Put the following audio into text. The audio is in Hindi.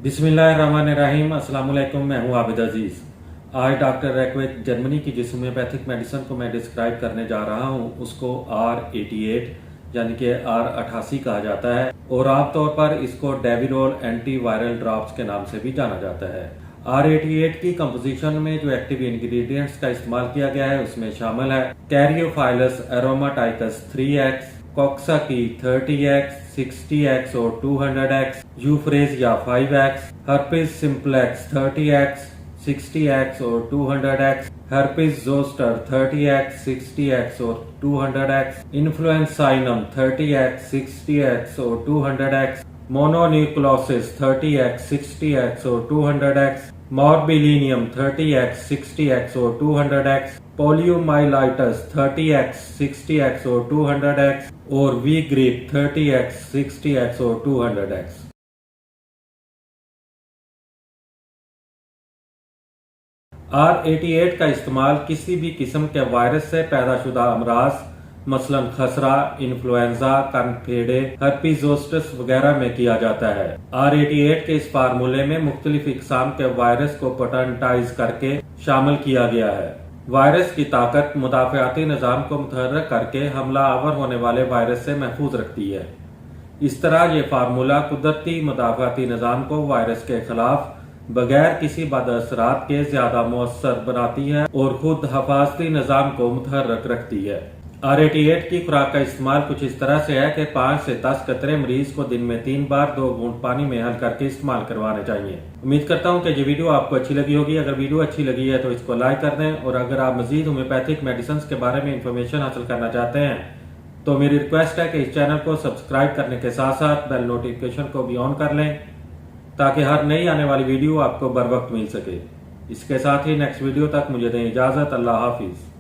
बिस्मिल्लाहिर्रहमानिर्रहीम। अस्सलाम वालेकुम। मैं हूं आबिद अजीज। आज डॉक्टर रेक्वेग जर्मनी की जिस होम्योपैथिक मेडिसिन को मैं डिस्क्राइब करने जा रहा हूं उसको R88 यानी कि R88 कहा जाता है और आमतौर पर इसको डेविरोल एंटीवायरल ड्रॉप्स के नाम से भी जाना जाता है। R88 की कंपोजिशन में जो एक्टिव इंग्रेडिएंट्स का इस्तेमाल किया गया है उसमें शामिल है कैरियोफाइलस एरोमाटाइकस 3x, कॉक्सा की 30x, 60x और 200x, यूफ्रेजिया 5x, herpes simplex 30x, 60x और 200x, herpes zoster 30x, 60x और 200x, इन्फ्लुएंसाइनम 30x, 60x और 200x, मोनोन्यूक्लोसिस 30x, 60x और 200x, मॉर्बिलिनियम 30x, 60x और 200x, पोलियोमाइलाइटिस 30x, 60x और 200x और वी ग्रिप 30x, 60x और 200x। R88 का इस्तेमाल किसी भी किस्म के वायरस से पैदाशुदा अमराज मसलन खसरा, इन्फ्लुएंजा, कनफेडे, हर्पीज जोस्टर वगैरह में किया जाता है। R88 के इस फार्मूले में मुख्तलिफ इकसाम के वायरस को पोटेंटाइज करके शामिल किया गया है। वायरस की ताकत मुदाफ़ाती निज़ाम को मुतहर्रिक करके हमला आवर होने वाले वायरस से महफूज रखती है। इस तरह ये फार्मूला कुदरती मुदाफ़ाती निज़ाम को वायरस के खिलाफ बगैर किसी बदअसरात के ज्यादा मुअस्सर बनाती है और खुद हफाजती निज़ाम को मुतहर्रिक रखती है। R88 की खुराक का इस्तेमाल कुछ इस तरह से है कि 5 से 10 कतरे मरीज को दिन में 3 बार 2 बूंद पानी में हल करके इस्तेमाल करवाने चाहिए। उम्मीद करता हूं कि ये वीडियो आपको अच्छी लगी होगी। अगर वीडियो अच्छी लगी है तो इसको लाइक कर दें और अगर आप मजीद होम्योपैथिक मेडिसिन के बारे में इंफॉर्मेशन हासिल करना चाहते हैं तो मेरी रिक्वेस्ट है कि इस चैनल को सब्सक्राइब करने के साथ साथ बेल नोटिफिकेशन को भी ऑन कर लें ताकि हर नई आने वाली वीडियो आपको बर वक्त मिल सके। इसके साथ ही नेक्स्ट वीडियो तक मुझे दें इजाजत। अल्लाह हाफिज।